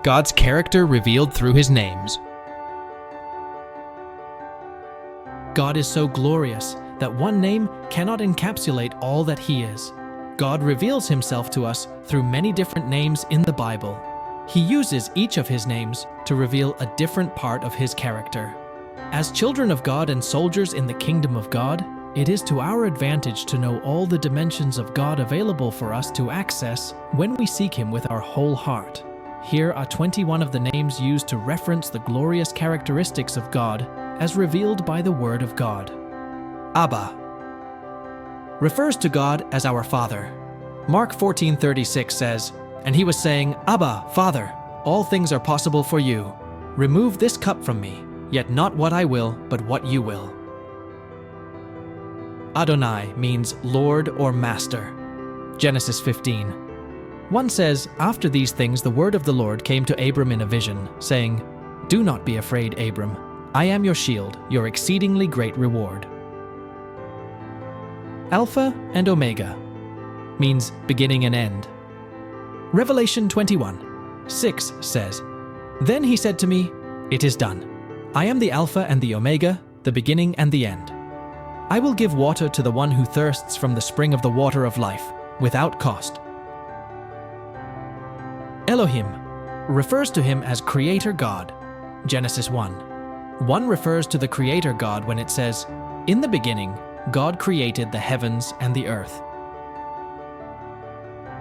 God's character revealed through his names. God is so glorious that one name cannot encapsulate all that he is. God reveals himself to us through many different names in the Bible. He uses each of his names to reveal a different part of his character. As children of God and soldiers in the kingdom of God, it is to our advantage to know all the dimensions of God available for us to access when we seek him with our whole heart. Here are 21 of the names used to reference the glorious characteristics of God as revealed by the Word of God. Abba refers to God as our Father. Mark 14:36 says, "And he was saying, Abba, Father, all things are possible for you. Remove this cup from me, yet not what I will, but what you will." Adonai means Lord or Master. Genesis 15:1 says, "After these things the word of the Lord came to Abram in a vision, saying, Do not be afraid, Abram. I am your shield, your exceedingly great reward." Alpha and Omega means beginning and end. Revelation 21:6 says, "Then he said to me, It is done. I am the Alpha and the Omega, the beginning and the end. I will give water to the one who thirsts from the spring of the water of life, without cost." Elohim refers to him as Creator God. Genesis 1:1 refers to the Creator God when it says, "In the beginning, God created the heavens and the earth."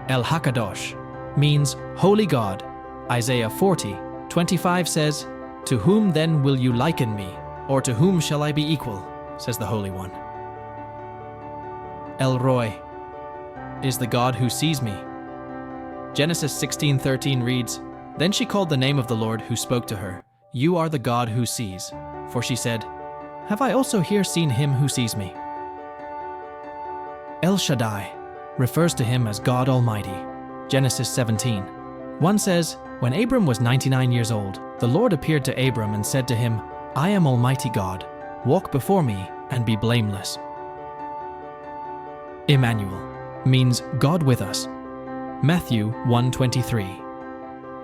El Hakadosh means Holy God. Isaiah 40:25 says, "To whom then will you liken me, or to whom shall I be equal?" says the Holy One. El Roi is the God who sees me. Genesis 16:13 reads, "Then she called the name of the Lord who spoke to her, You are the God who sees. For she said, Have I also here seen him who sees me?" El Shaddai refers to him as God Almighty. Genesis 17:1 says, "When Abram was 99 years old, the Lord appeared to Abram and said to him, I am Almighty God. Walk before me and be blameless." Emmanuel means God with us. Matthew 1:23.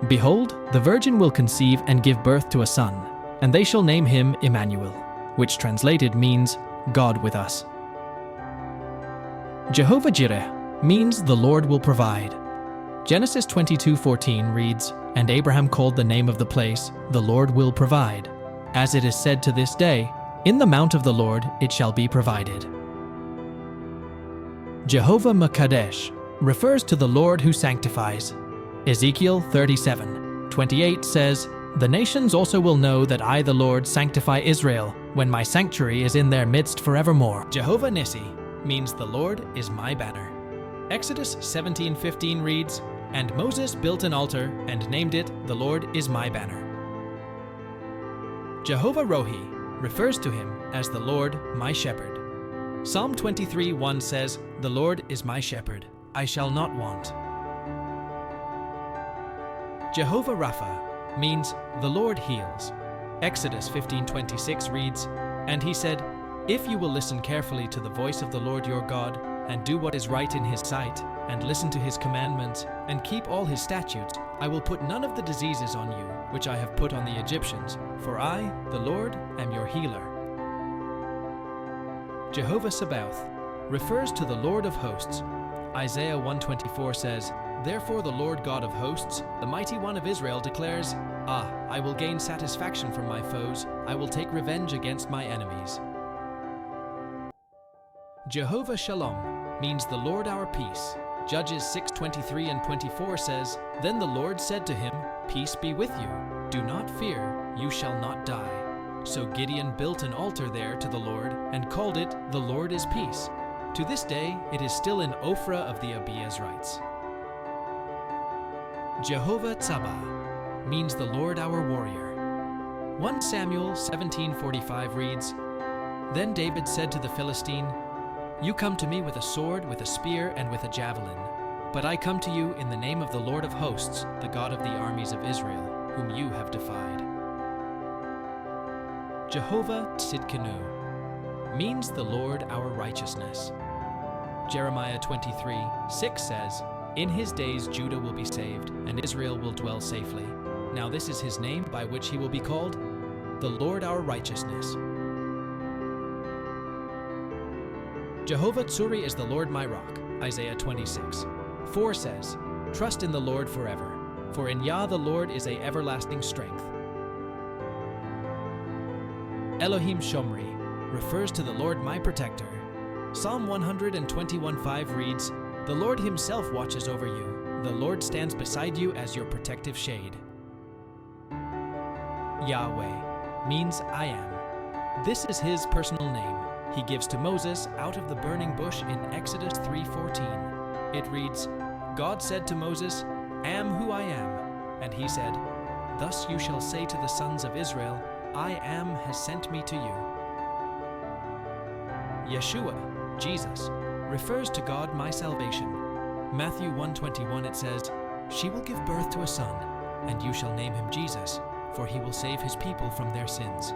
"Behold, the virgin will conceive and give birth to a son, and they shall name him Emmanuel," which translated means God with us. Jehovah Jireh means the Lord will provide. Genesis 22:14 reads, "And Abraham called the name of the place, The Lord will provide. As it is said to this day, In the mount of the Lord it shall be provided." Jehovah Makadesh refers to the Lord who sanctifies. Ezekiel 37:28 says, "The nations also will know that I, the Lord, sanctify Israel, when my sanctuary is in their midst forevermore." Jehovah Nissi means the Lord is my banner. Exodus 17:15 reads, "And Moses built an altar and named it, The Lord is my banner." Jehovah Rohi refers to him as the Lord my shepherd. Psalm 23:1 says, "The Lord is my shepherd, I shall not want." Jehovah Rapha means the Lord heals. Exodus 15:26 reads, "And he said, If you will listen carefully to the voice of the Lord your God, and do what is right in his sight, and listen to his commandments, and keep all his statutes, I will put none of the diseases on you, which I have put on the Egyptians, for I, the Lord, am your healer." Jehovah Sabaoth refers to the Lord of hosts. Isaiah 1:24 says, "Therefore the Lord God of hosts, the mighty one of Israel, declares, I will gain satisfaction from my foes, I will take revenge against my enemies." Jehovah Shalom means the Lord our peace. Judges 6:23 and 24 says, "Then the Lord said to him, Peace be with you. Do not fear, you shall not die." So Gideon built an altar there to the Lord and called it, "The Lord is Peace." To this day, it is still in Ophrah of the Abiezrites. Jehovah Tzabah means the Lord our warrior. 1 Samuel 17:45 reads, "Then David said to the Philistine, You come to me with a sword, with a spear, and with a javelin. But I come to you in the name of the Lord of hosts, the God of the armies of Israel, whom you have defied." Jehovah Tzidkenu means the Lord our righteousness. Jeremiah 23:6 says, "In his days Judah will be saved, and Israel will dwell safely. Now this is his name by which he will be called, the Lord our righteousness. Jehovah Tsuri is the Lord my rock, Isaiah 26:4 says, Trust in the Lord forever, for in Yah the Lord is a everlasting strength. Elohim Shomri refers to the Lord my protector. Psalm 121:5 reads, The Lord himself watches over you. The Lord stands beside you as your protective shade. Yahweh means I am. This is his personal name. He gives to Moses out of the burning bush in Exodus 3:14. It reads, God said to Moses, Am who I am. And he said, Thus you shall say to the sons of Israel, I am has sent me to you. Yeshua, Jesus, refers to God my salvation. Matthew 1:21 it says, She will give birth to a son, and you shall name him Jesus, for he will save his people from their sins.